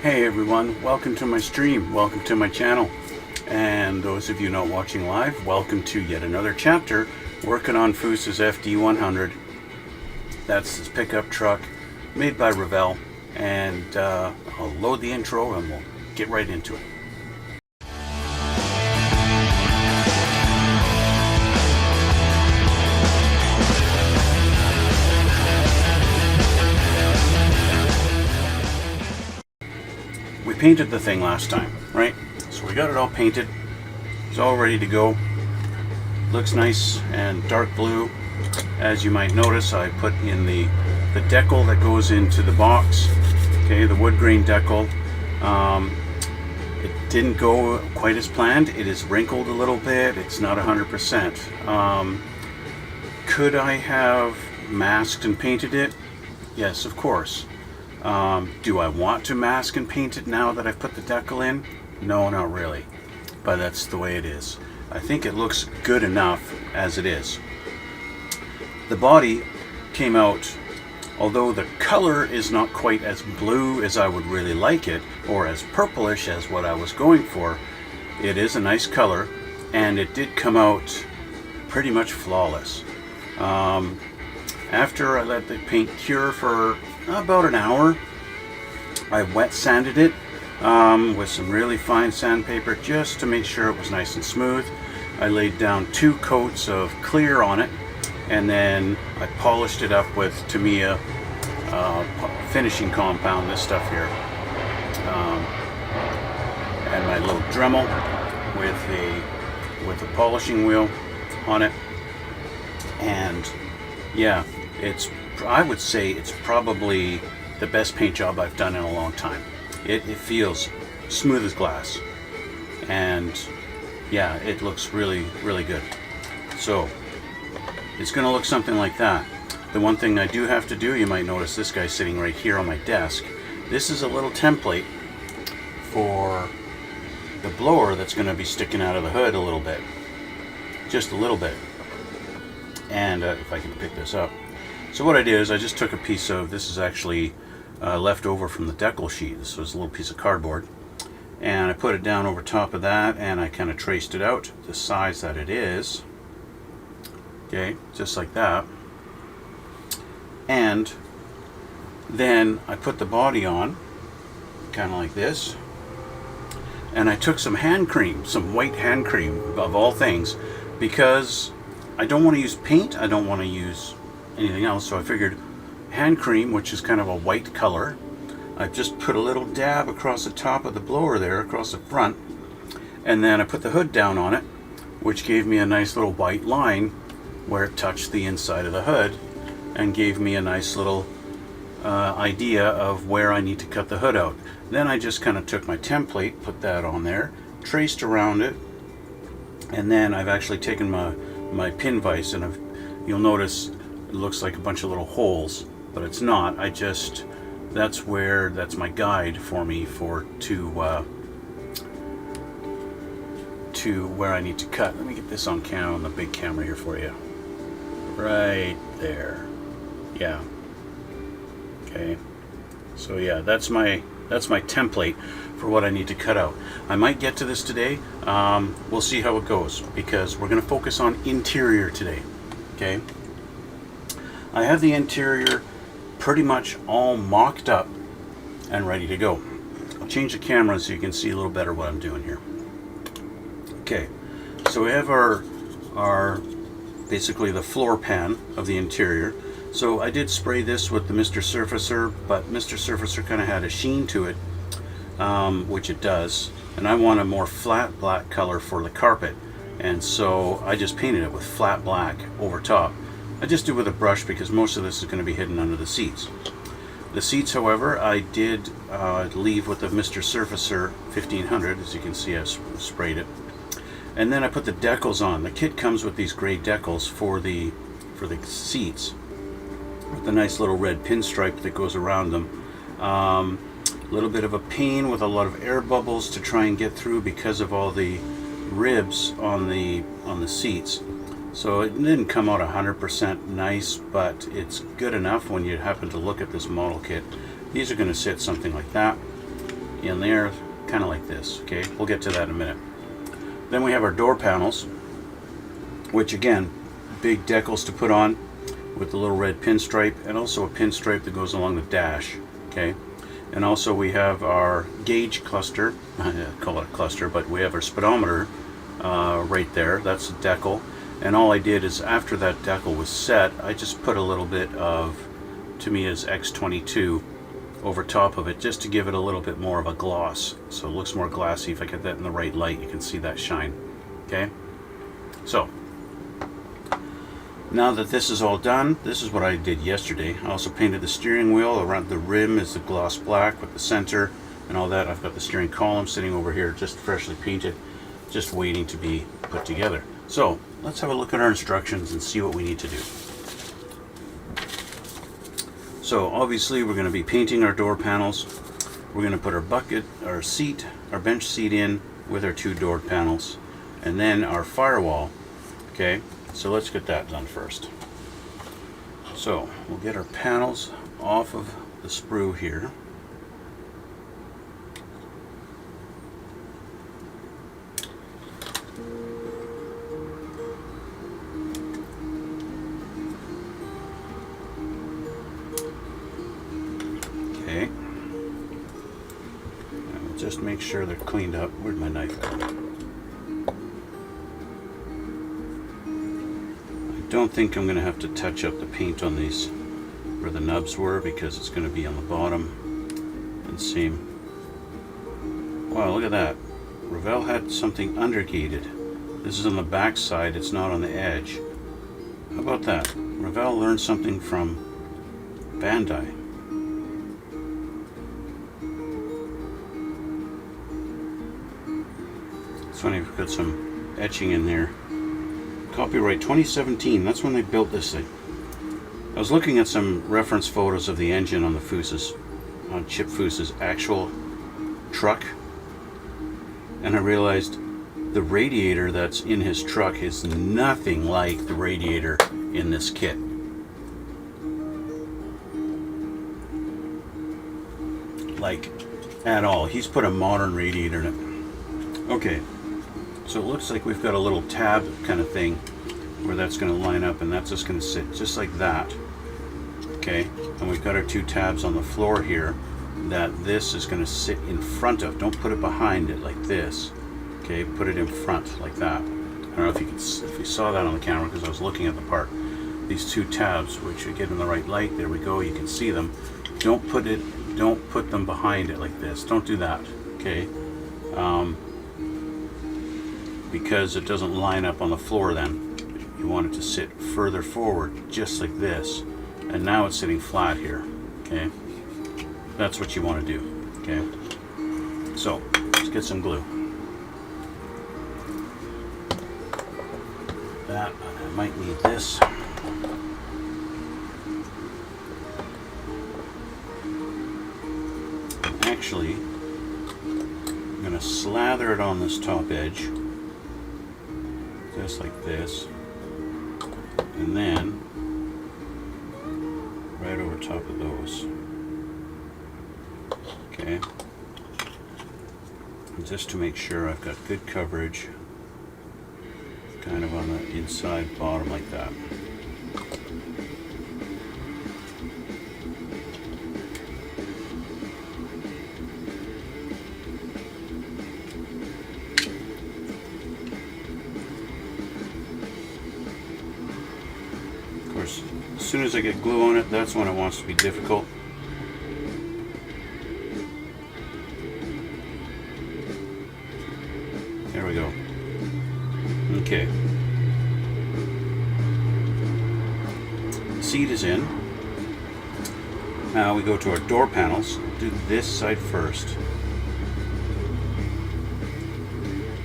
Hey everyone, welcome to my stream, welcome to my channel. And those of you not watching live, welcome to yet another chapter working on Foose's D-100. That's his pickup truck made by Revell. And I'll load the intro and we'll get right into it. We painted the thing last time, right? So we got it all painted. It's all ready to go. Looks nice and dark blue. As you might notice, I put in the decal that goes into the box. Okay, the wood grain decal. It didn't go quite as planned. It is wrinkled a little bit. It's not 100%. Could I have masked and painted it? Yes, of course. Do I want to mask and paint it now that I've put the decal in? No, not really. But that's the way it is. I think it looks good enough as it is. The body came out, although the color is not quite as blue as I would really like it, or as purplish as what I was going for. It is a nice color, and it did come out pretty much flawless. After I let the paint cure for about an hour, I wet sanded it with some really fine sandpaper just to make sure it was nice and smooth. I laid down 2 coats of clear on it, and then I polished it up with Tamiya finishing compound, this stuff here, and my little Dremel with a polishing wheel on it. And yeah, I would say it's probably the best paint job I've done in a long time. It feels smooth as glass, and yeah, it looks really, really good. So it's going to look something like that. The one thing I do have to do, you might notice this guy sitting right here on my desk. This is a little template for the blower that's going to be sticking out of the hood a little bit, just a little bit. And if I can pick this up. So what I did is I just took a piece of, this is actually left over from the decal sheet. This was a little piece of cardboard. And I put it down over top of that, and I kind of traced it out the size that it is. Okay, just like that. And then I put the body on, kind of like this. And I took some hand cream, some white hand cream of all things, because I don't want to use paint, I don't want to use anything else, so I figured hand cream, which is kind of a white color, I just put a little dab across the top of the blower there, across the front, and then I put the hood down on it, which gave me a nice little white line where it touched the inside of the hood, and gave me a nice little idea of where I need to cut the hood out. Then I just kind of took my template, put that on there, traced around it, and then I've actually taken my pin vise, and you'll notice it looks like a bunch of little holes, but it's not. That's my guide for me to where I need to cut. Let me get this on camera, on the big camera here for you. Right there. Yeah. Okay. So yeah, that's my template for what I need to cut out. I might get to this today. We'll see how it goes, because we're going to focus on interior today. Okay. I have the interior pretty much all mocked up and ready to go. I'll change the camera so you can see a little better what I'm doing here. Okay. So we have our basically the floor pan of the interior. So I did spray this with the Mr. Surfacer, but Mr. Surfacer kind of had a sheen to it, which it does, and I want a more flat black color for the carpet, and so I just painted it with flat black over top. I just do it with a brush because most of this is going to be hidden under the seats. The seats, however, I did leave with the Mr. Surfacer 1500, as you can see I've sprayed it. And then I put the decals on. The kit comes with these gray decals for the seats, with the nice little red pinstripe that goes around them. A little bit of a pain with a lot of air bubbles to try and get through because of all the ribs on the seats. So it didn't come out 100% nice, but it's good enough when you happen to look at this model kit. These are going to sit something like that. in there, kind of like this. Okay, we'll get to that in a minute. Then we have our door panels, which again, big decals to put on with the little red pinstripe, and also a pinstripe that goes along the dash. Okay, and also we have our gauge cluster. I call it a cluster, but we have our speedometer right there. That's a decal. And all I did is, after that decal was set, I just put a little bit of, to me, is X22 over top of it, just to give it a little bit more of a gloss, so it looks more glassy. If I get that in the right light, you can see that shine. Okay, so now that this is all done, this is what I did yesterday. I also painted the steering wheel. Around the rim is the gloss black with the center and all that. I've got the steering column sitting over here, just freshly painted, just waiting to be put together. So let's have a look at our instructions and see what we need to do. So obviously we're going to be painting our door panels. We're going to put our bucket, our seat, our bench seat in with our two door panels, and then our firewall. Okay, so let's get that done first. So we'll get our panels off of the sprue here. Okay, and we'll just make sure they're cleaned up. Where'd my knife go? I don't think I'm going to have to touch up the paint on these where the nubs were, because it's going to be on the bottom and seam. Wow, look at that. Revell had something undergated. This is on the back side, it's not on the edge. How about that? Revell learned something from Bandai. It's funny, we've got some etching in there. Copyright 2017, that's when they built this thing. I was looking at some reference photos of the engine on the Foose's, on Chip Foose's actual truck, and I realized the radiator that's in his truck is nothing like the radiator in this kit. Like, at all. He's put a modern radiator in it. Okay. So it looks like we've got a little tab kind of thing where that's going to line up, and that's just going to sit just like that. Okay, and we've got our two tabs on the floor here that this is going to sit in front of. Don't put it behind it like this. Okay, put it in front like that. I don't know if you saw that on the camera, because I was looking at the part. These two tabs, which you get in the right light, there we go, you can see them. Don't put them behind it like this. Don't do that. Okay. Because it doesn't line up on the floor then. You want it to sit further forward, just like this. And now it's sitting flat here, okay? That's what you want to do, okay? So, let's get some glue. That, and I might need this. Actually, I'm going to slather it on this top edge. Just like this, and then right over top of those. Okay, and just to make sure I've got good coverage, kind of on the inside bottom like that. As soon as I get glue on it, that's when it wants to be difficult. There we go. Okay. The seat is in. Now we go to our door panels. We'll do this side first.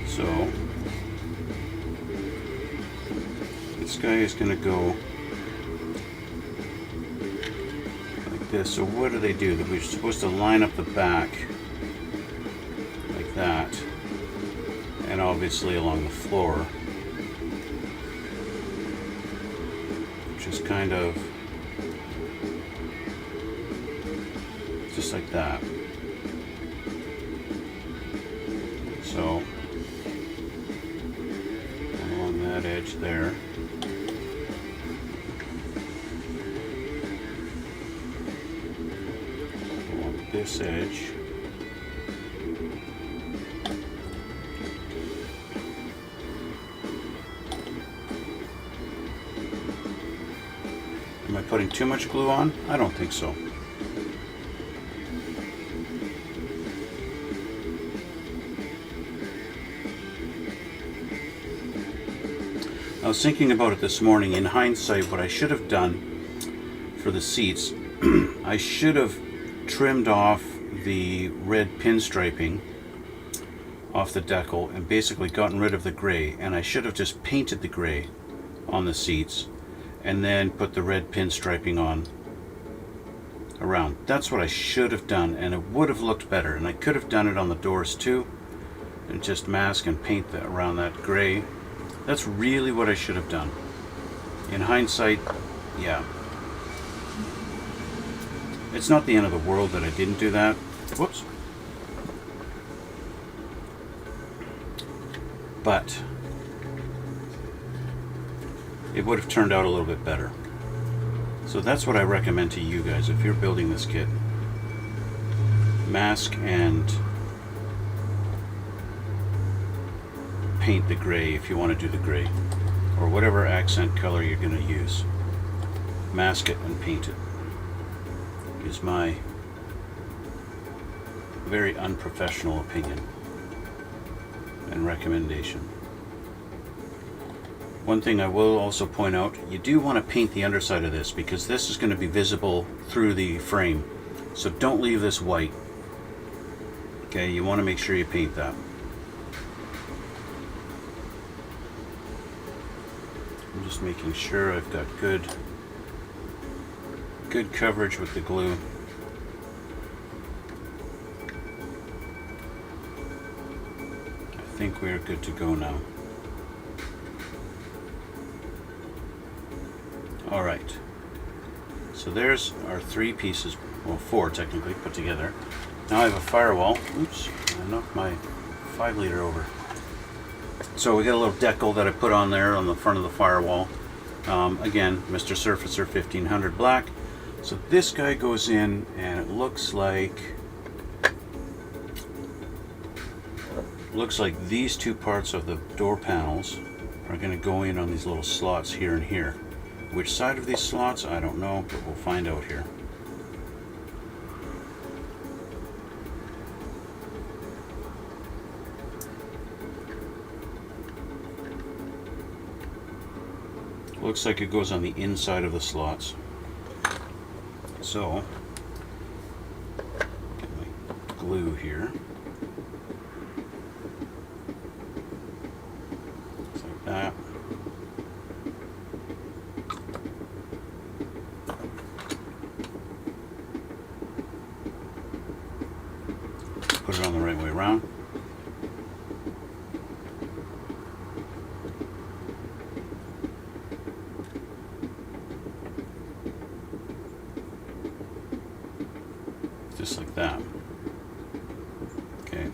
So this guy is going to go this. So what do? That we're supposed to line up the back like that, and obviously along the floor, which is kind of just like that. So along that edge there. Along this edge. Am I putting too much glue on? I don't think so. I was thinking about it this morning. In hindsight, what I should have done for the seats, I should have trimmed off the red pinstriping off the decal and basically gotten rid of the gray, and I should have just painted the gray on the seats and then put the red pinstriping on around. That's what I should have done, and it would have looked better. And I could have done it on the doors too, and just mask and paint around that gray. That's really what I should have done. In hindsight, yeah. It's not the end of the world that I didn't do that. Whoops. But it would have turned out a little bit better. So that's what I recommend to you guys if you're building this kit. Mask and paint the gray if you want to do the gray, or whatever accent color you're going to use. Mask it and paint it is my very unprofessional opinion and recommendation. One thing I will also point out, you do want to paint the underside of this because this is going to be visible through the frame. So don't leave this white. Okay, you want to make sure you paint that. I'm just making sure I've got good coverage with the glue. I think we're good to go now. Alright, so there's our 3 pieces, well 4 technically put together. Now I have a firewall. Oops, I knocked my 5 liter over. So we got a little decal that I put on there on the front of the firewall. Again, Mr. Surfacer 1500 black. So this guy goes in and it looks like these 2 parts of the door panels are going to go in on these little slots here and here. Which side of these slots, I don't know, but we'll find out here. Looks like it goes on the inside of the slots. So, get my glue here. Just like that. Put it on the right way around. Just like that. Okay.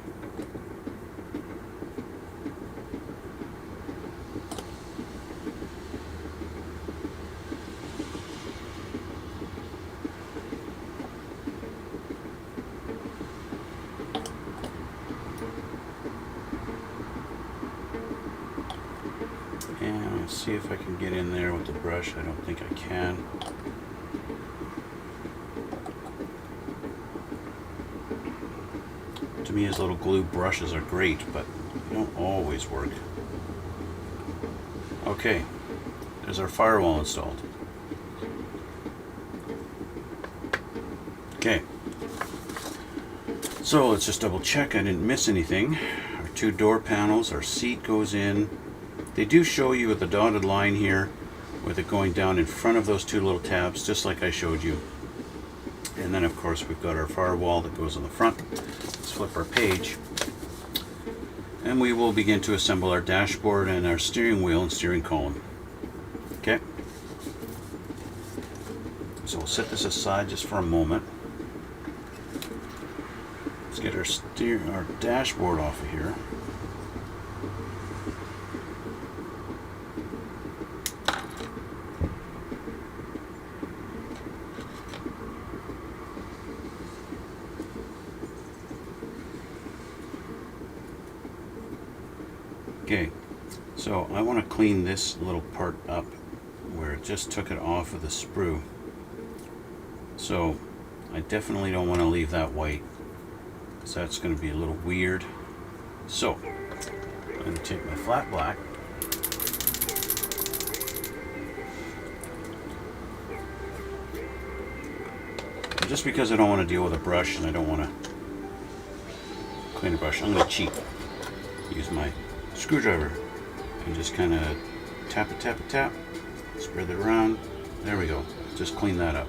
And let's see if I can get in there with the brush. I don't think I can. To me, his little glue brushes are great, but they don't always work. Okay, there's our firewall installed. Okay, so let's just double check I didn't miss anything. Our 2 door panels, our seat goes in. They do show you with the dotted line here, with it going down in front of those 2 little tabs, just like I showed you. And then of course we've got our firewall that goes on the front. Let's flip our page. And we will begin to assemble our dashboard and our steering wheel and steering column. Okay. So we'll set this aside just for a moment. Let's get our dashboard off of here. Okay, so I want to clean this little part up where it just took it off of the sprue. So I definitely don't want to leave that white, because that's going to be a little weird. So I'm going to take my flat black, and just because I don't want to deal with a brush and I don't want to clean a brush, I'm going to cheat. Use my screwdriver and just kind of tap it, tap it, tap, spread it around. There we go. Just clean that up.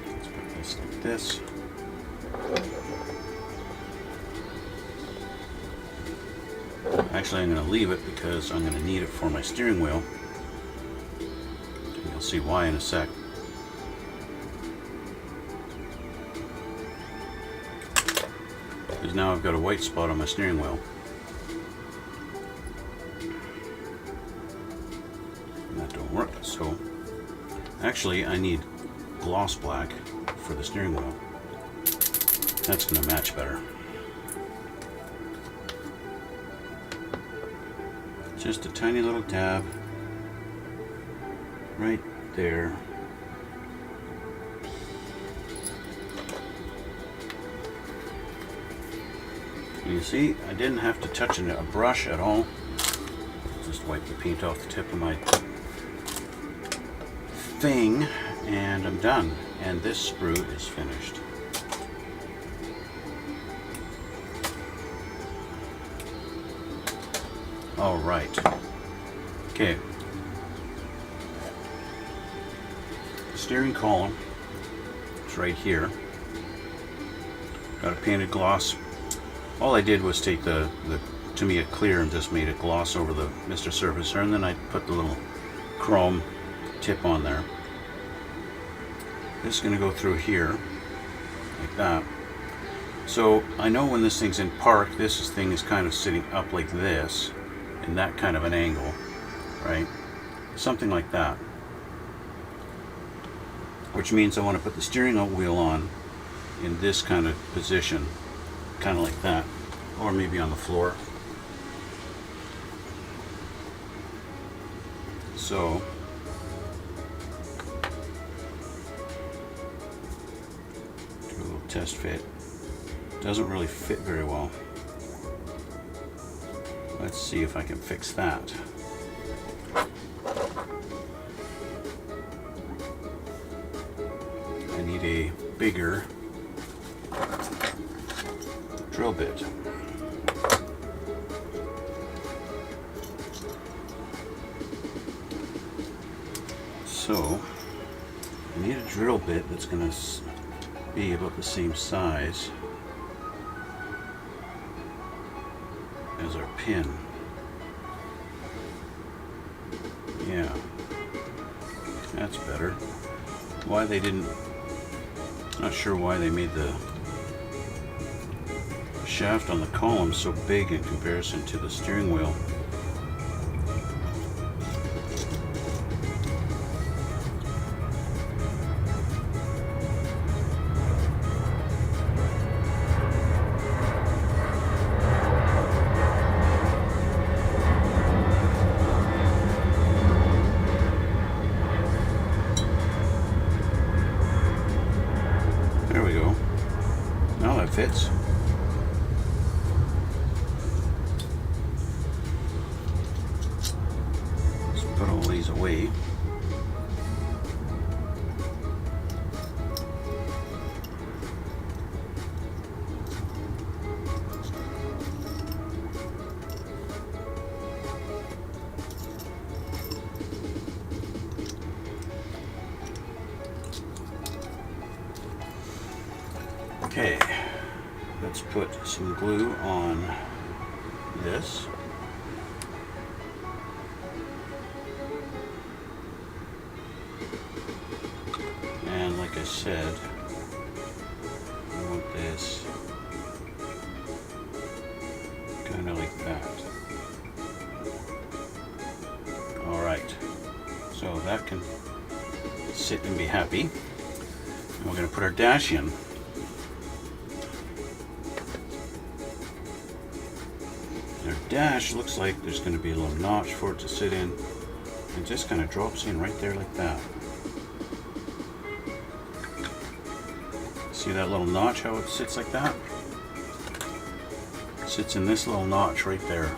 Let's put this like this. Actually, I'm going to leave it because I'm going to need it for my steering wheel. You'll see why in a sec. Because now I've got a white spot on my steering wheel. And that don't work. So actually I need gloss black for the steering wheel. That's going to match better. Just a tiny little dab right there. And you see, I didn't have to touch a brush at all. Just wipe the paint off the tip of my thing, and I'm done. And this sprue is finished. All right. Okay. Steering column. It's right here. Got a painted gloss. All I did was take the Tamiya clear and just made a gloss over the Mr. Surfacer, and then I put the little chrome tip on there. This is going to go through here like that. So I know when this thing's in park, this thing is kind of sitting up like this, in that kind of an angle, right? Something like that. Which means I want to put the steering wheel on in this kind of position, kind of like that, or maybe on the floor. So do a little test fit. Doesn't really fit very well. Let's see if I can fix that. I need a bigger drill bit. So I need a drill bit that's going to be about the same size as our pin. Yeah, that's better. Why they didn't, not sure why they made the shaft on the column so big in comparison to the steering wheel. There we go. Now that fits. Let's put all these away. Okay, let's put some glue on this. And like I said, I want this kind of like that. All right, so that can sit and be happy. And we're going to put our dash in. Our dash looks like there's going to be a little notch for it to sit in. It just kind of drops in right there like that. See that little notch, how it sits like that? It sits in this little notch right there.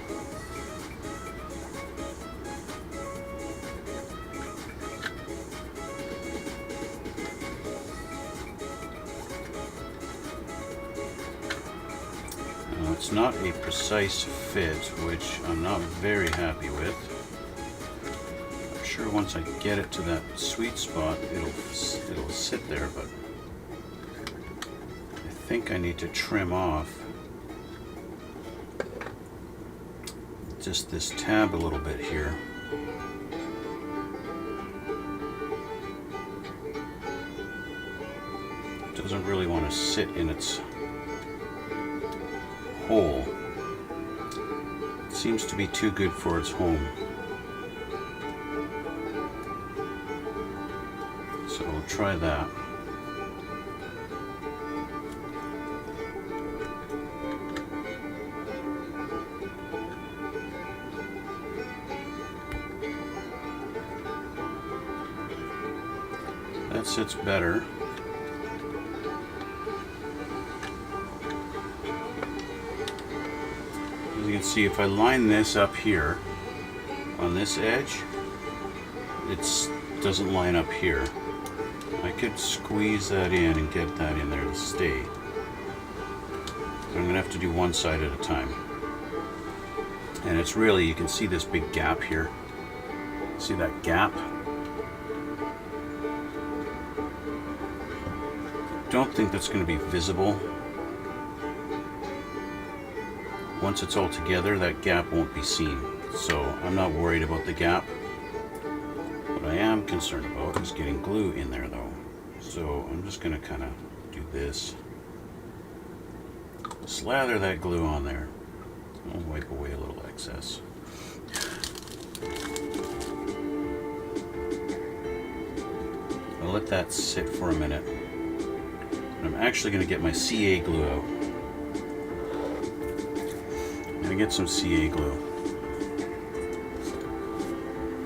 Now, it's not a precise fit, which I'm not very happy with. I'm sure once I get it to that sweet spot, it'll sit there, but I think I need to trim off just this tab a little bit here. It doesn't really want to sit in its hole. It seems to be too good for its home. So we'll try that. That sits better. As you can see, if I line this up here on this edge, it doesn't line up here. I could squeeze that in and get that in there to stay. But I'm going to have to do one side at a time. And it's really, you can see this big gap here. See that gap? Don't think that's going to be visible. Once it's all together, that gap won't be seen. So I'm not worried about the gap. What I am concerned about is getting glue in there though. So I'm just going to kind of do this. Slather that glue on there. I'll wipe away a little excess. I'll let that sit for a minute. I'm actually going to get my CA glue out. I'm going to get some CA glue.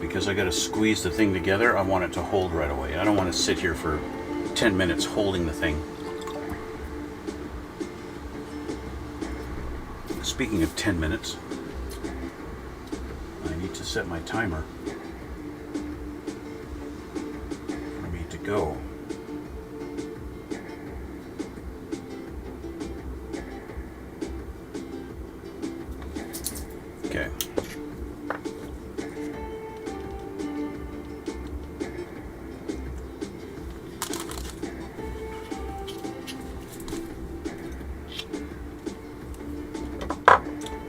Because I got to squeeze the thing together, I want it to hold right away. I don't want to sit here for 10 minutes holding the thing. Speaking of 10 minutes, I need to set my timer for me to go. Okay.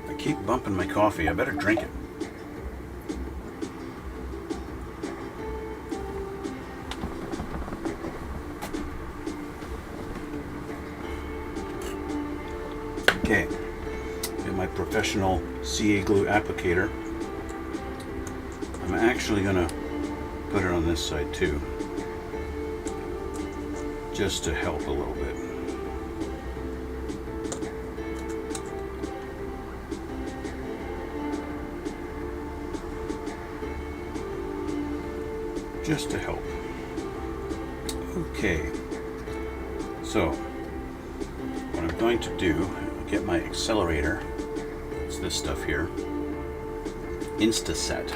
I keep bumping my coffee. I better drink it. Okay. Get my professional CA glue applicator. I'm actually going to put it on this side too, just to help a little bit. Just to help. Okay, so what I'm going to do, get my accelerator. It's this stuff here. Instaset.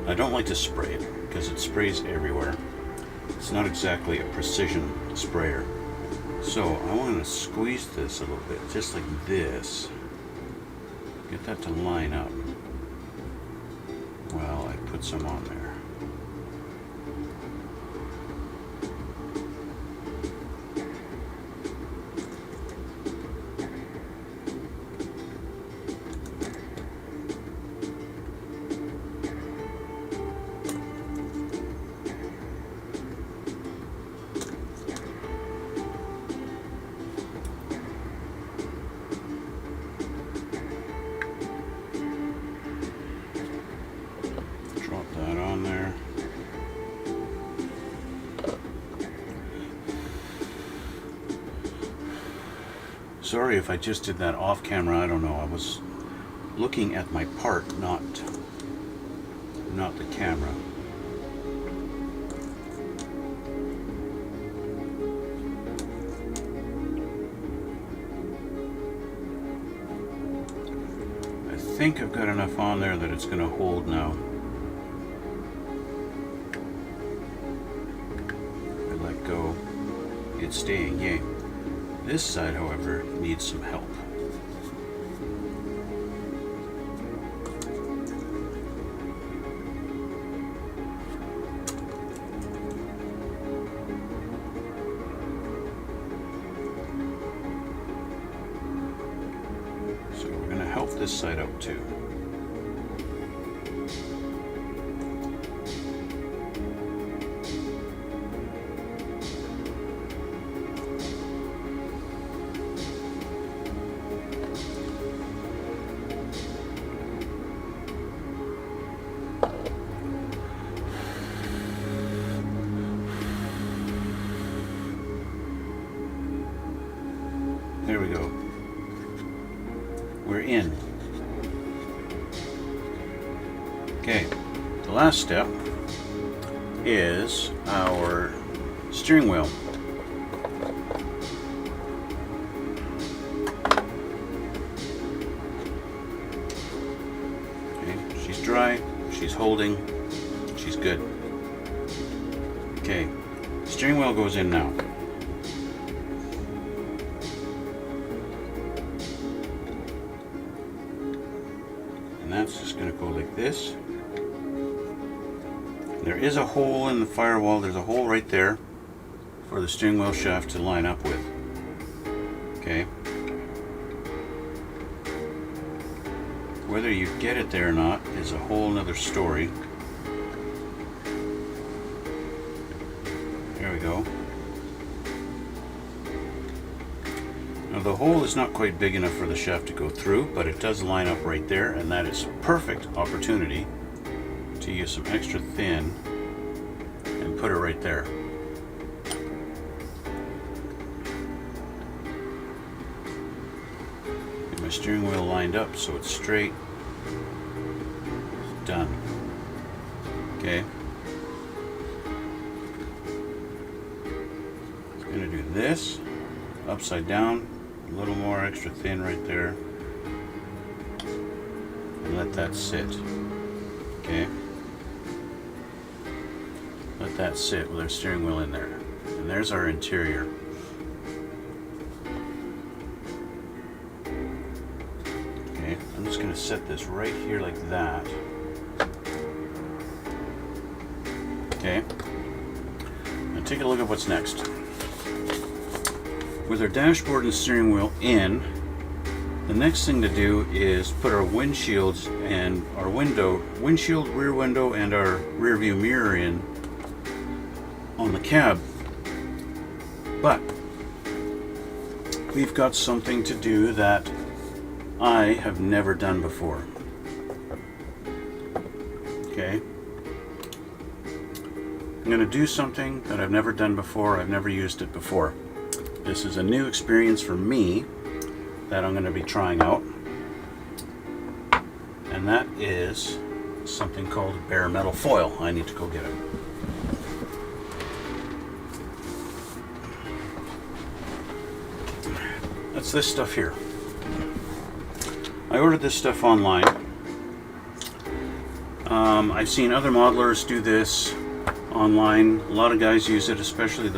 I don't like to spray it because it sprays everywhere. It's not exactly a precision sprayer. So I want to squeeze this a little bit, just like this. Get that to line up. Well, I put some on there. Sorry if I just did that off camera. I don't know. I was looking at my part, not the camera. I think I've got enough on there that it's going to hold now. If I let go, it's staying, yay. This side, however, needs some help. So we're going to help this side out too. There we go. We're in. Okay, the last step is our steering wheel. Okay, she's dry, she's holding, she's good. Okay, steering wheel goes in now. That's just going to go like this. There is a hole in the firewall. There's a hole right there for the steering wheel shaft to line up with. Okay. Whether you get it there or not is a whole nother story. There we go. Now the hole is not quite big enough for the shaft to go through, but it does line up right there, and that is a perfect opportunity to use some extra thin and put it right there. Get my steering wheel lined up so it's straight. Done. Okay. I'm going to do this upside down. A little more extra thin right there, and let that sit. Okay, let that sit with our steering wheel in there, and there's our interior. Okay, I'm just going to set this right here like that. Okay, now take a look at what's next. With our dashboard and steering wheel in, the next thing to do is put our windshields and our windshield, rear window, and our rear view mirror in on the cab. But we've got something to do that I have never done before. Okay? I'm going to do something that I've never done before. I've never used it before. This is a new experience for me that I'm going to be trying out, and that is something called bare metal foil. I need to go get it. That's this stuff here. I ordered this stuff online. I've seen other modelers do this online. A lot of guys use it, especially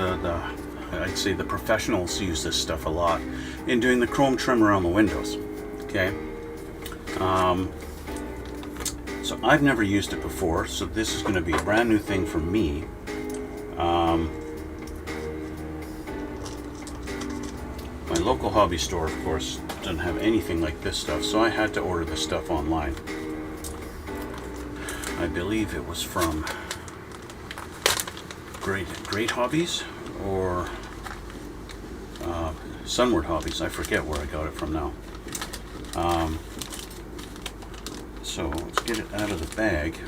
I'd say the professionals use this stuff a lot in doing the chrome trim around the windows. Okay. So I've never used it before, so this is going to be a brand new thing for me. My local hobby store, of course, doesn't have anything like this stuff, so I had to order this stuff online. I believe it was from Great Hobbies or Sunward Hobbies. I forget where I got it from now. So let's get it out of the bag.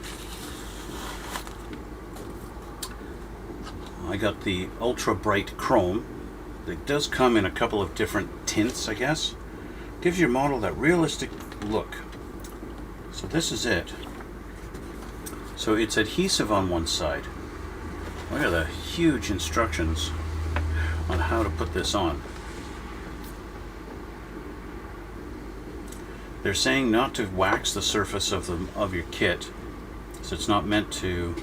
I got the ultra bright chrome it does come in a couple of different tints, I guess. Gives your model that realistic look. So this is it. So it's adhesive on one side. Look at the huge instructions on how to put this on. They're saying not to wax the surface of your kit, so it's not meant to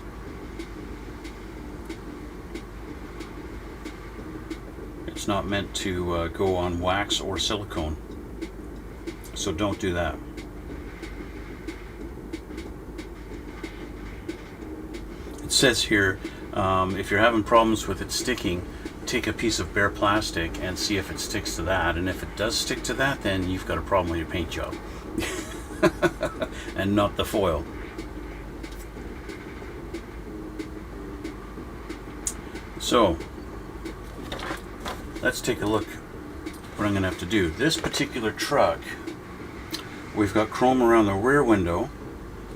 go on wax or silicone. So don't do that. It says here, if you're having problems with it sticking, take a piece of bare plastic and see if it sticks to that. And if it does stick to that, then you've got a problem with your paint job. And not the foil. So let's take a look what I'm going to have to do. This particular truck, we've got chrome around the rear window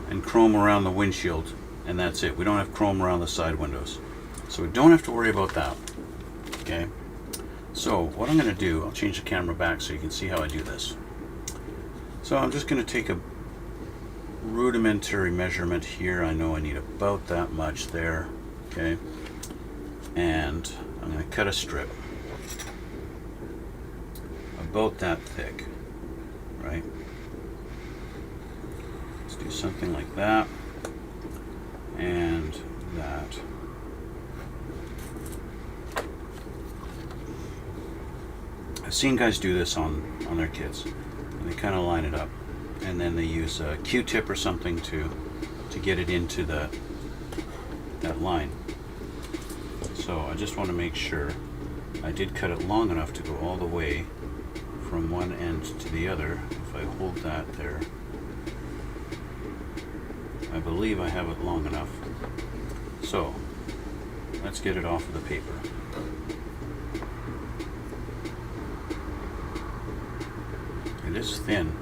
and chrome around the windshield, and that's it. We don't have chrome around the side windows, so we don't have to worry about that. Okay, so what I'm going to do, I'll change the camera back so you can see how I do this. So I'm just going to take a rudimentary measurement here. I know I need about that much there. Okay, and I'm going to cut a strip about that thick, right? Let's do something like that and that. I've seen guys do this on their kits, and they kind of line it up, and then they use a Q-tip or something to get it into that line. So I just want to make sure I did cut it long enough to go all the way from one end to the other. If I hold that there, I believe I have it long enough. So let's get it off of the paper. It is thin.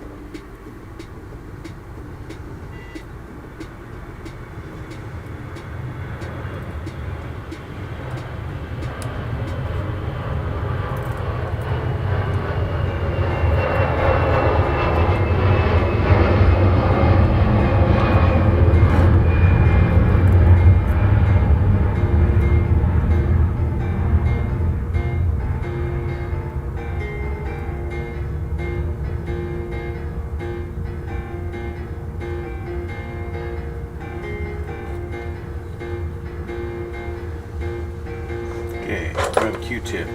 Okay, grab a Q-tip and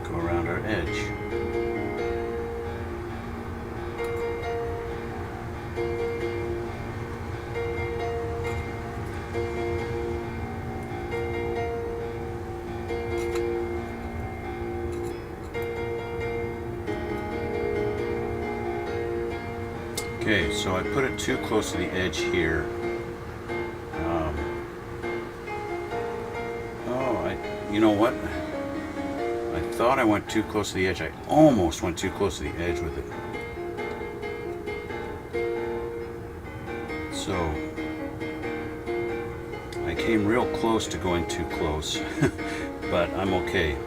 go around our edge. Okay, so I put it too close to the edge here. You know what? I thought I went too close to the edge. I almost went too close to the edge with it. So I came real close to going too close, but I'm okay.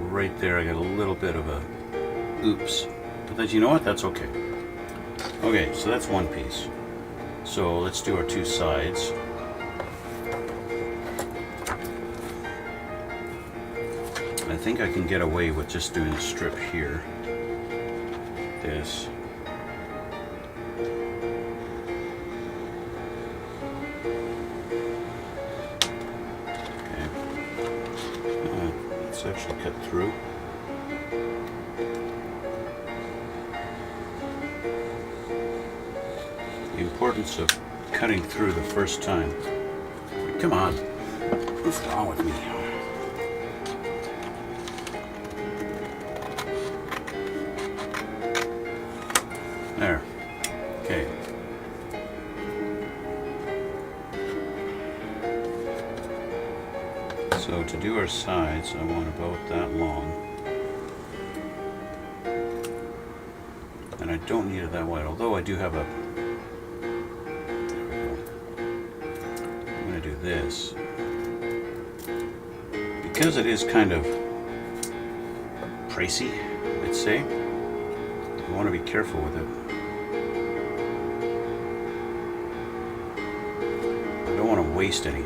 Right there, I got a little bit of a oops, but then, you know what, that's okay. Okay, so that's one piece. So let's do our two sides. I think I can get away with just doing a strip here. This. Actually cut through. The importance of cutting through the first time. Come on, what's wrong with me? There. Okay. So to do our square sides, I want about that long. And I don't need it that wide, although I do have a... There we go. I'm going to do this. Because it is kind of pricey, I'd say, you want to be careful with it. I don't want to waste any.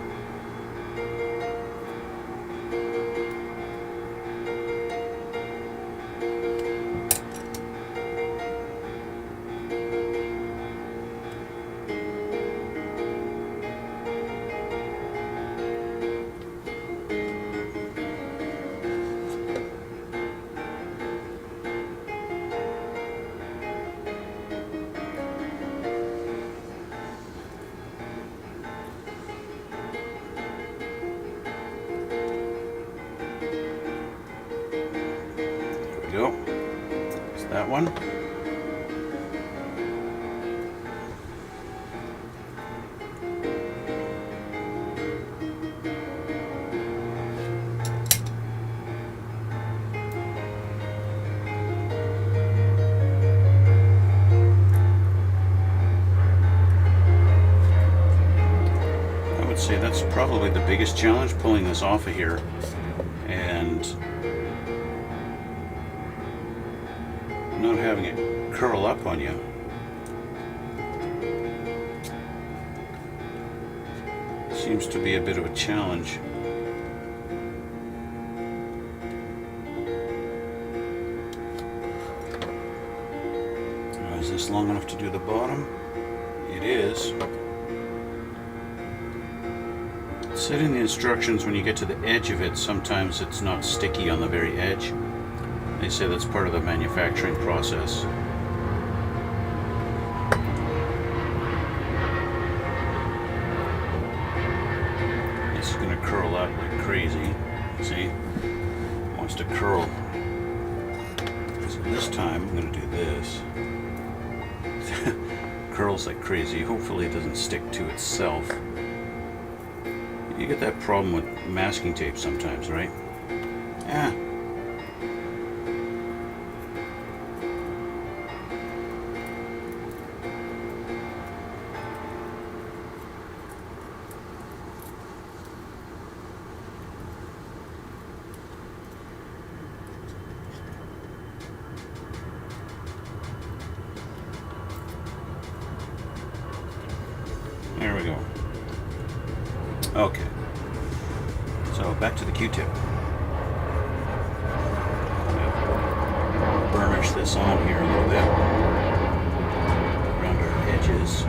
Go. It's that one. I would say that's probably the biggest challenge, pulling this off of here and not having it curl up on you. Seems to be a bit of a challenge. Is this long enough to do the bottom? It is. It said in the instructions when you get to the edge of it, sometimes it's not sticky on the very edge. They say that's part of the manufacturing process. This is going to curl up like crazy. See? It wants to curl. So this time I'm going to do this. Curls like crazy. Hopefully it doesn't stick to itself. You get that problem with masking tape sometimes, right? Yeah. There we go. Okay. So back to the Q-tip. Burnish this on here a little bit around our edges.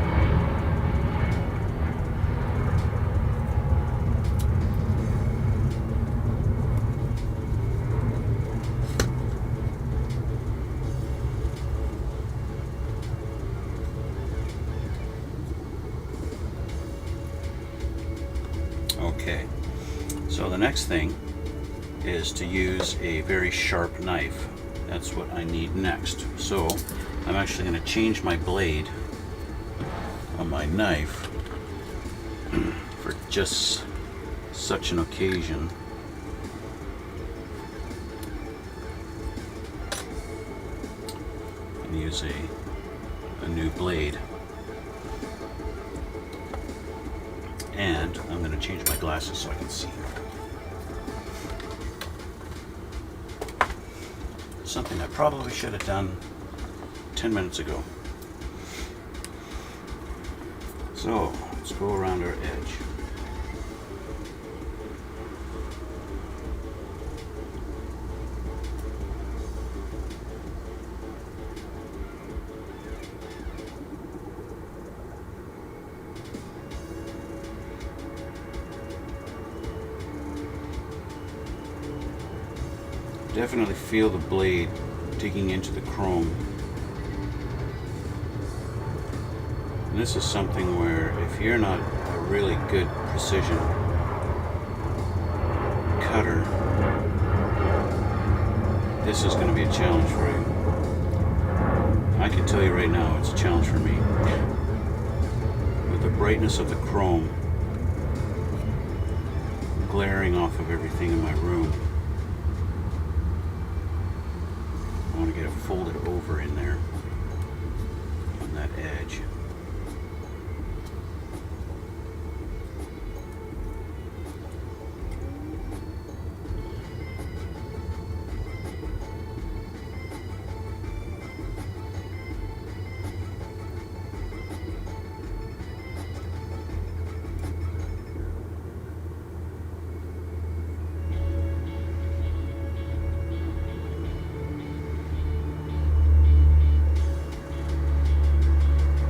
Okay, so the next thing is to use a very sharp knife. That's what I need next. So I'm actually going to change my blade on my knife for just such an occasion. And use a new blade. And I'm going to change my glasses so I can see. Something I probably should have done 10 minutes ago. So let's go around our edge. Definitely feel the blade digging into the chrome. And this is something where if you're not a really good precision cutter, this is going to be a challenge for you. I can tell you right now, it's a challenge for me. With the brightness of the chrome, glaring off of everything in my room. I want to get it folded over in there on that edge.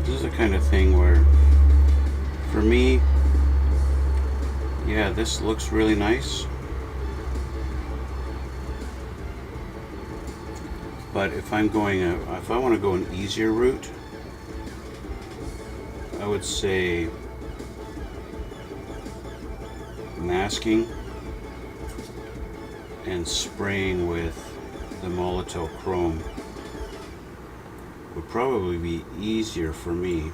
This is the kind of thing where, for me, yeah, this looks really nice. But if I'm going, if I want to go an easier route, I would say masking and spraying with the Molotov Chrome would probably be easier for me.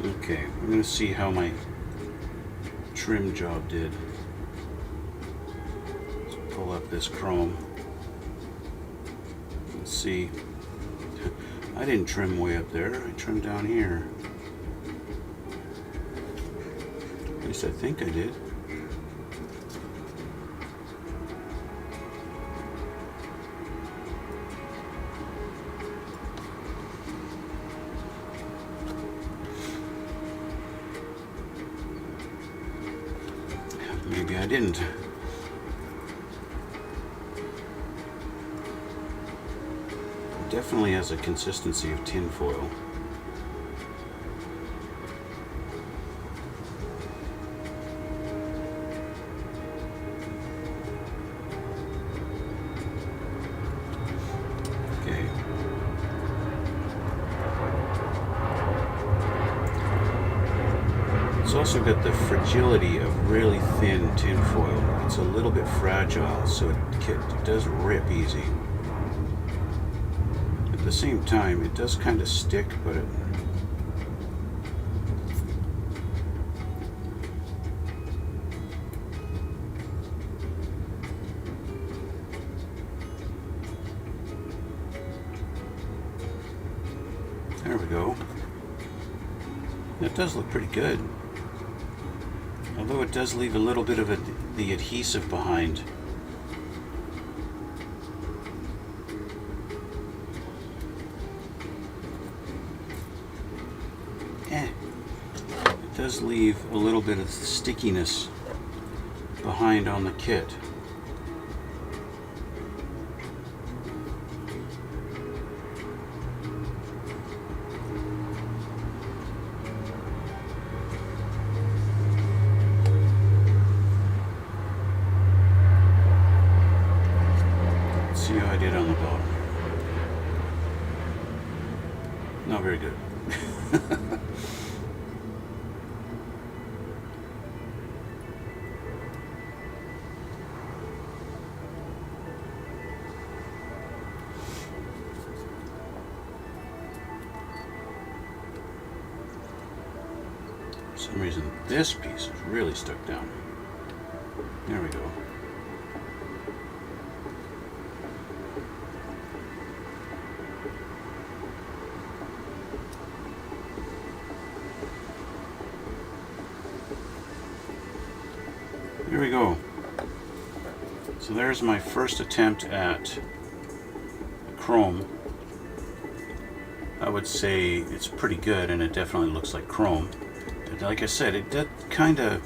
Okay, I'm going to see how my trim job did. Let's pull up this chrome. Let's see. I didn't trim way up there. I trimmed down here. At least I think I did. Maybe I didn't. Definitely has a consistency of tin foil. Okay. It's also got the fragility of really thin tin foil. It's a little bit fragile, so it does rip easy. At the same time, it does kind of stick, but there we go. That does look pretty good. Although it does leave a little bit of the adhesive behind. It does leave a little bit of stickiness behind on the kit. See how I did on the bottom. Not very good. For some reason, this piece is really stuck down. There we go. Here we go. So there's my first attempt at chrome. I would say it's pretty good, and it definitely looks like chrome. But like I said, it did kind of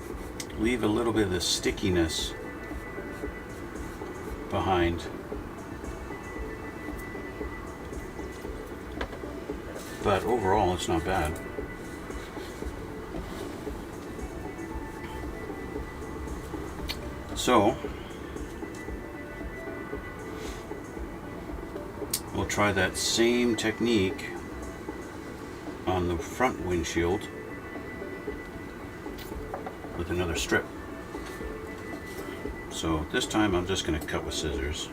leave a little bit of the stickiness behind. But overall, it's not bad. So we'll try that same technique on the front windshield with another strip. So this time I'm just going to cut with scissors.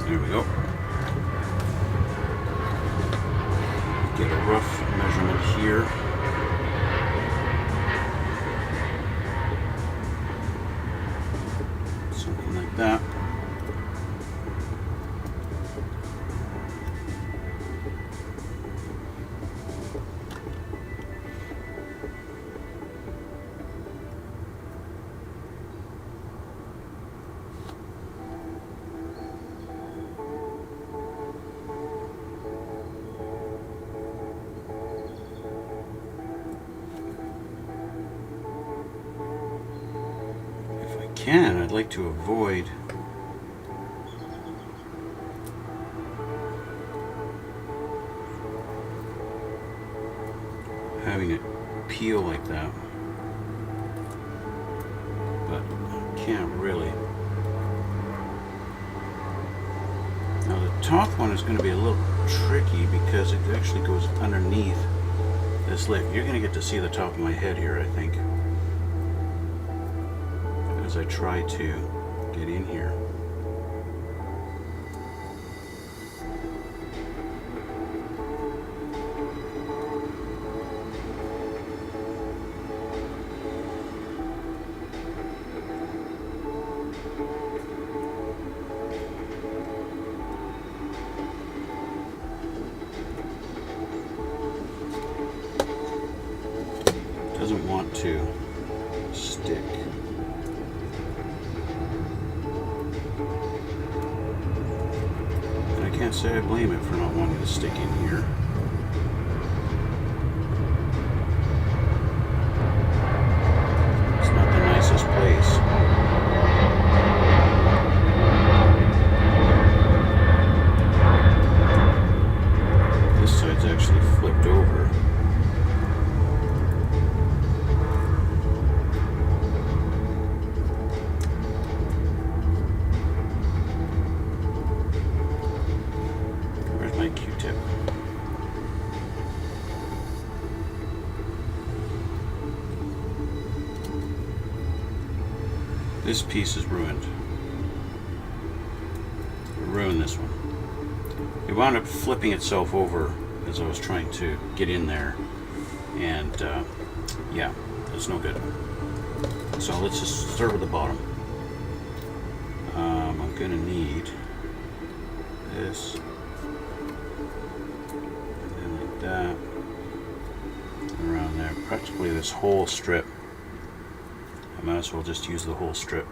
There we go. Get a rough measurement here. Something like that. I'd like to avoid having it peel like that, but I can't really. Now the top one is going to be a little tricky because it actually goes underneath this lip. You're going to get to see the top of my head here, I think, as I try to get in here. Doesn't want to stick. I can't say I blame it for not wanting to stick in here. It's not the nicest place. This side's actually flipped over. Q-tip. This piece is ruined. I ruined this one. It wound up flipping itself over as I was trying to get in there, and yeah, it's no good. So let's just start with the bottom. I'm gonna need this. That around there, practically this whole strip. I might as well just use the whole strip.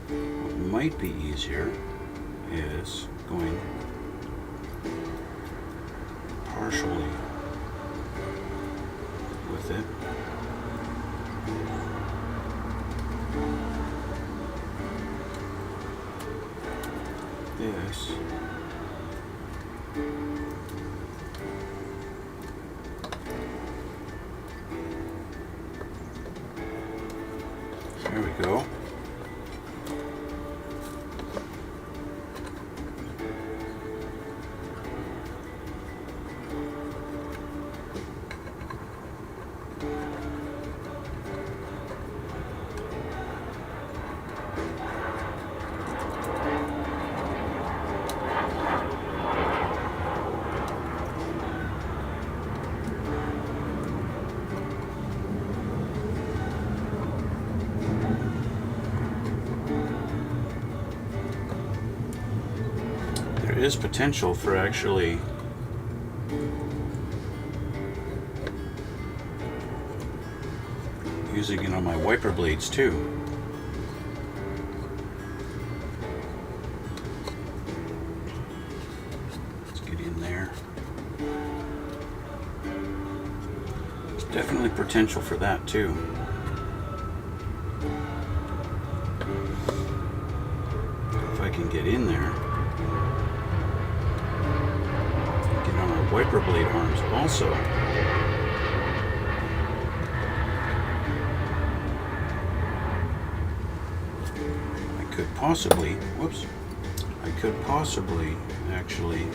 What might be easier is going partially with it. This. There we go. There is potential for actually using it on my wiper blades too. Let's get in there. There's definitely potential for that too. can get in there. Get on our wiper blade arms also. I could possibly actually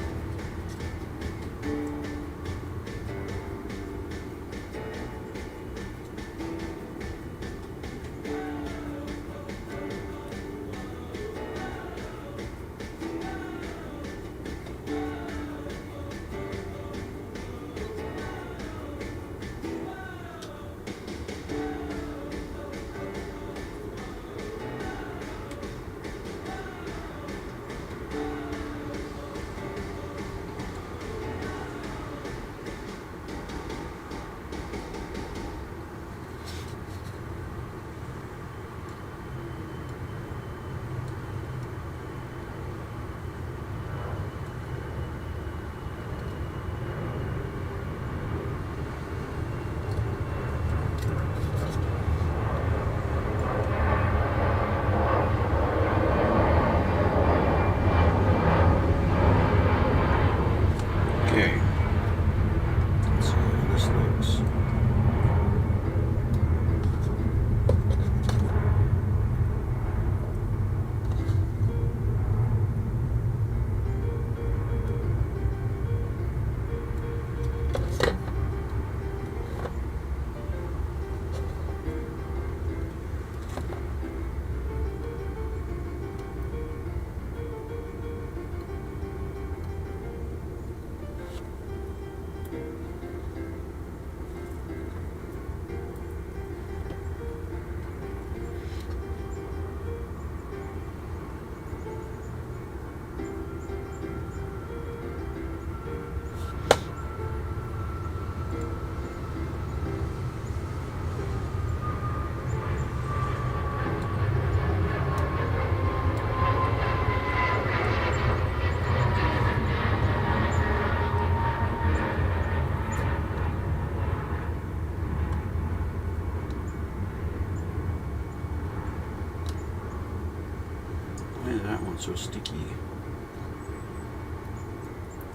so sticky.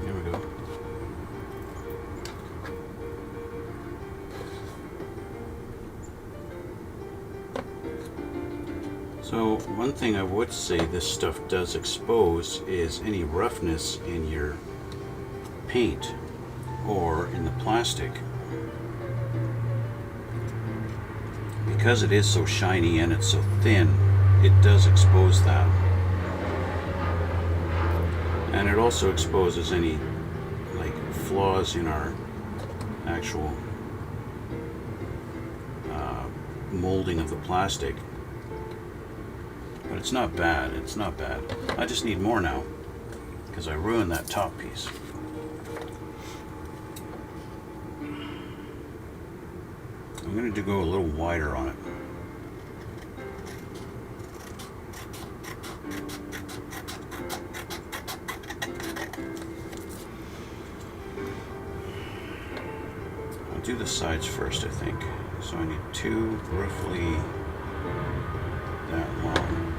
There we go. So one thing I would say this stuff does expose is any roughness in your paint or in the plastic. Because it is so shiny and it's so thin, it does expose that. And it also exposes any like flaws in our actual molding of the plastic. But it's not bad, it's not bad. I just need more now because I ruined that top piece. I'm going to go a little wider on it. Do the sides first, I think. So I need two roughly that long.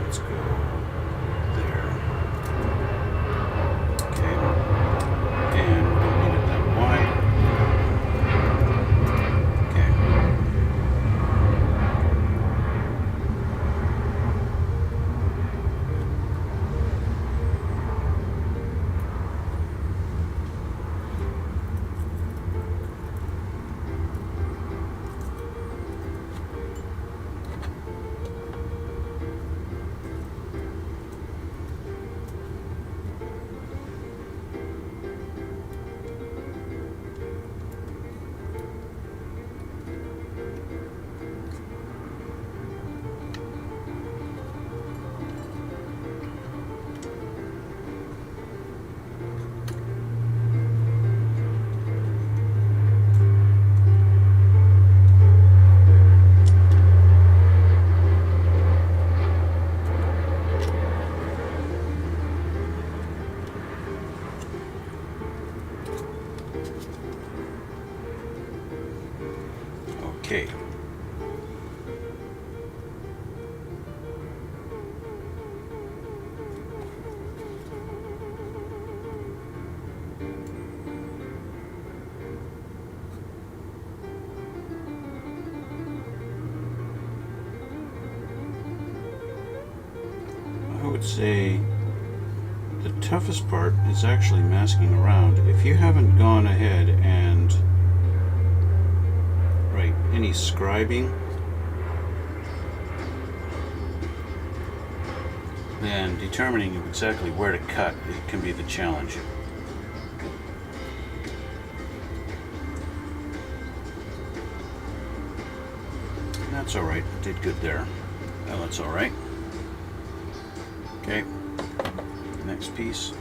Let's go there. Okay. And we don't need it that wide. Okay. Okay. would say the toughest part is actually masking around. If you haven't gone ahead and any scribing, then determining exactly where to cut it can be the challenge. That's alright, did good there. Well, that's alright. Okay, next piece.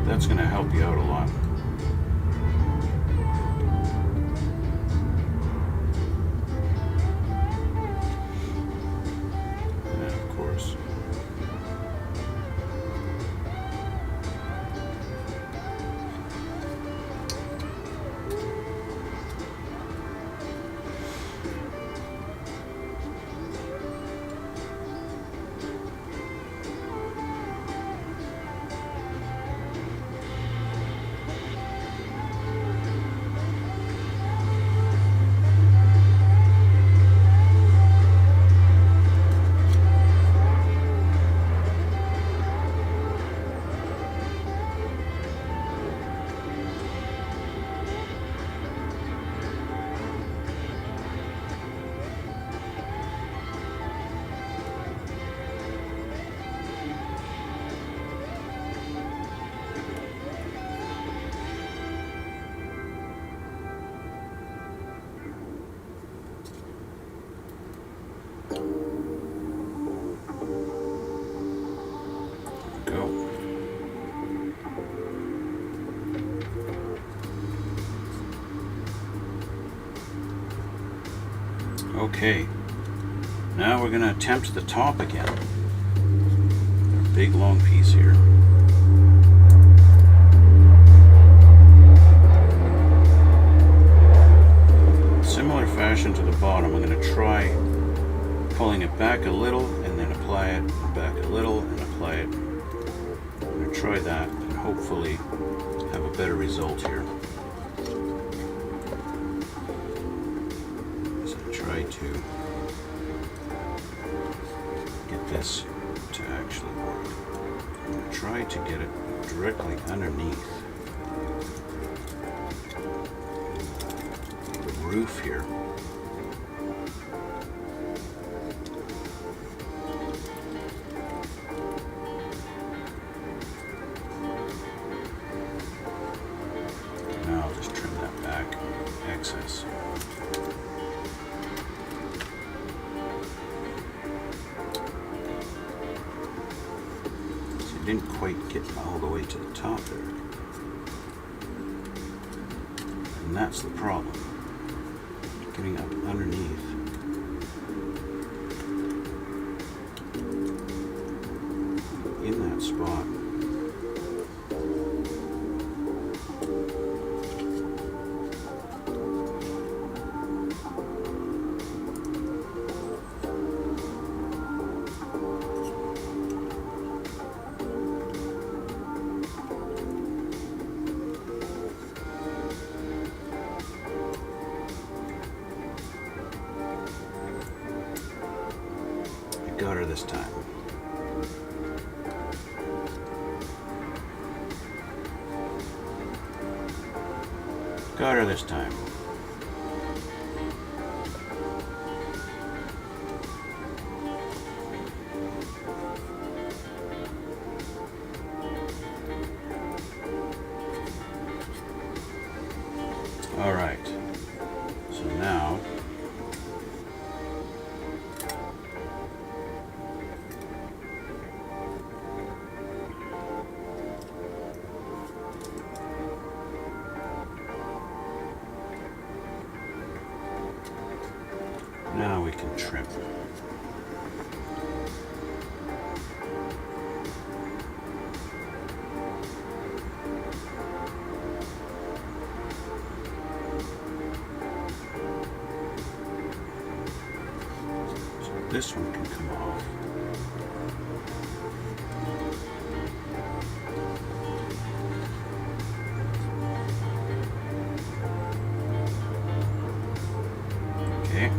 That's going to help you out a lot. And then, of course, okay, now we're going to attempt the top again. A big long piece here. Similar fashion to the bottom, I'm going to try pulling it back a little and then apply it, back a little and apply it. I'm going to try that and hopefully have a better result here. Try to get this to actually work. I'm going to try to get it directly underneath the roof here. Now I'll just trim that back excess. Didn't quite get all the way to the top there, and that's the problem, getting up underneath. In that spot. Got her this time. Got her this time. All right. So now trim. So this one can come off. Okay.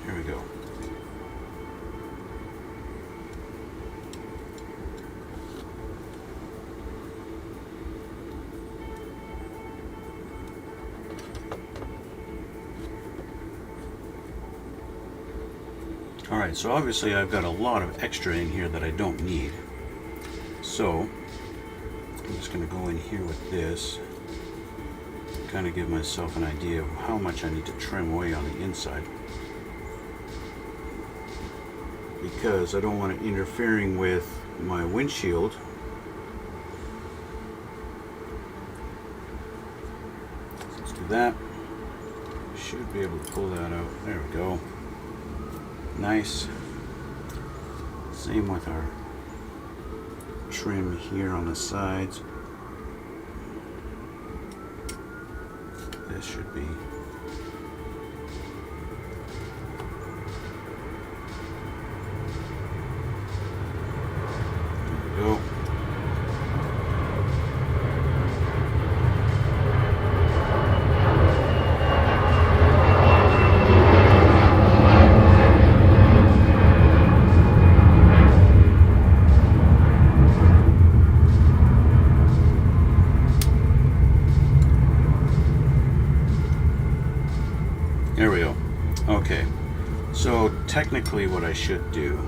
Here we go. Alright, so obviously I've got a lot of extra in here that I don't need. So I'm just going to go in here with this, kind of give myself an idea of how much I need to trim away on the inside, because I don't want it interfering with my windshield. Let's do that. Should be able to pull that out. There we go. Nice. Same with our trim here on the sides. This should be go. There we go. Okay, so technically what I should do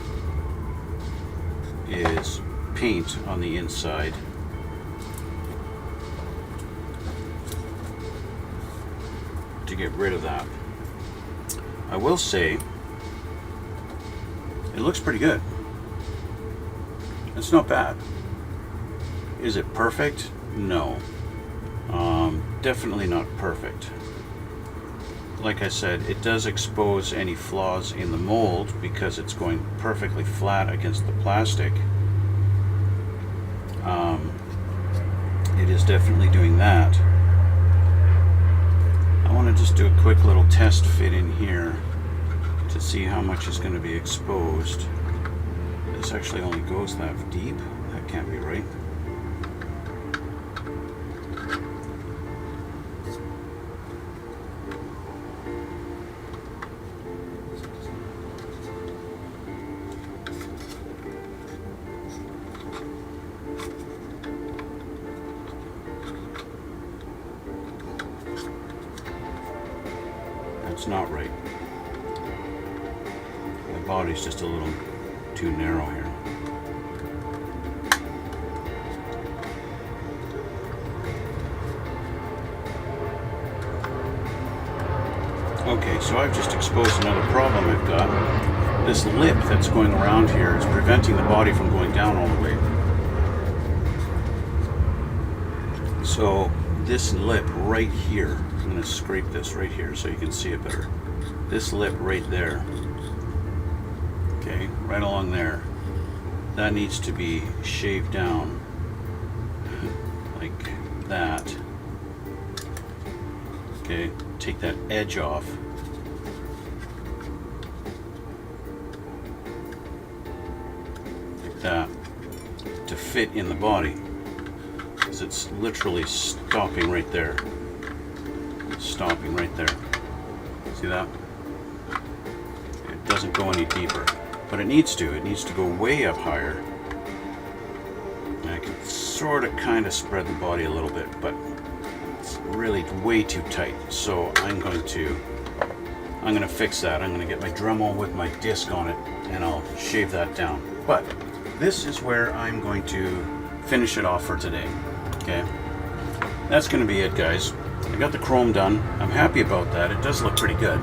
is paint on the inside to get rid of that. I will say it looks pretty good. It's not bad. Is it perfect? No. Definitely not perfect. Like I said, it does expose any flaws in the mold because it's going perfectly flat against the plastic. It is definitely doing that. I want to just do a quick little test fit in here to see how much is going to be exposed. This actually only goes that deep. That can't be right. That's not right. The body's just a little too narrow here. Okay, so I've just exposed another problem I've got. This lip that's going around here is preventing the body from going down all the way. So this lip right here, I'm going to scrape this right here so you can see it better. This lip right there, okay, right along there, that needs to be shaved down like that. Okay, take that edge off. Like that, to fit in the body. Because it's literally stopping right there. Stopping right there. See that? It doesn't go any deeper. But it needs to. It needs to go way up higher. And I can sort of kind of spread the body a little bit, but it's really way too tight. So I'm going to fix that. I'm going to get my Dremel with my disc on it, and I'll shave that down. But this is where I'm going to finish it off for today. Okay, that's going to be it, guys. I got the chrome done. I'm happy about that. It does look pretty good.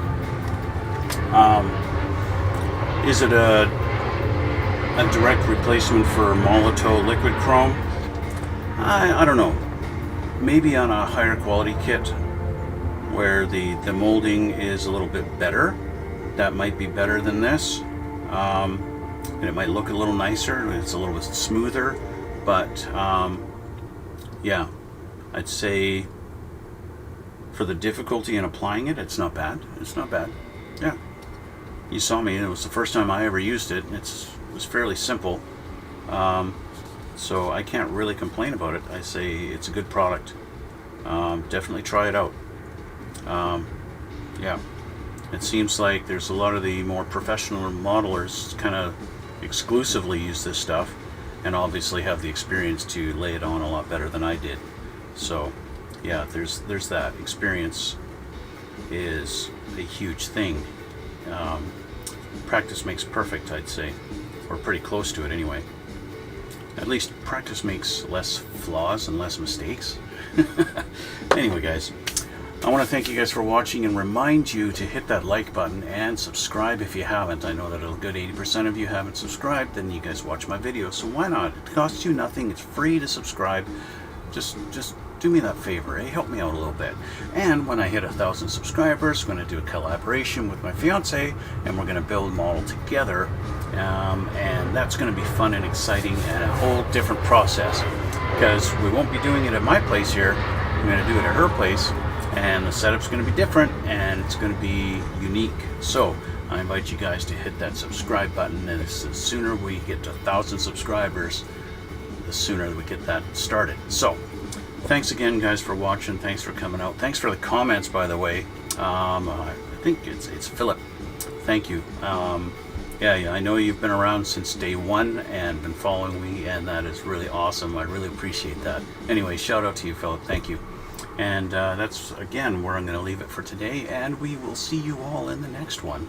Is it a direct replacement for Molotow liquid chrome? I don't know. Maybe on a higher quality kit where the molding is a little bit better, that might be better than this. And it might look a little nicer. It's a little bit smoother, but yeah, I'd say for the difficulty in applying it, it's not bad. It's not bad. Yeah, you saw me. It was the first time I ever used it. It was fairly simple, so I can't really complain about it. I say it's a good product. Definitely try it out. Yeah, it seems like there's a lot of the more professional modelers kind of exclusively use this stuff, and obviously have the experience to lay it on a lot better than I did. So yeah, there's that. Experience is a huge thing. Practice makes perfect, I'd say, or pretty close to it anyway. At least practice makes less flaws and less mistakes. Anyway, guys, I want to thank you guys for watching and remind you to hit that like button and subscribe if you haven't. I know that a good 80% of you haven't subscribed, then you guys watch my videos, so why not? It costs you nothing. It's free to subscribe. Just do me that favor, eh? Help me out a little bit. And when I hit 1,000 subscribers, I'm going to do a collaboration with my fiance, and we're going to build a model together. And that's going to be fun and exciting and a whole different process, because we won't be doing it at my place here. We're going to do it at her place, and the setup's going to be different, and it's going to be unique. So I invite you guys to hit that subscribe button, and the sooner we get to 1,000 subscribers, the sooner we get that started. So thanks again, guys, for watching. Thanks for coming out. Thanks for the comments, by the way. I think it's Philip. Thank you. Yeah, I know you've been around since day one and been following me, and that is really awesome. I really appreciate that. Anyway, shout out to you, Philip. Thank you. And that's, again, where I'm going to leave it for today, and we will see you all in the next one.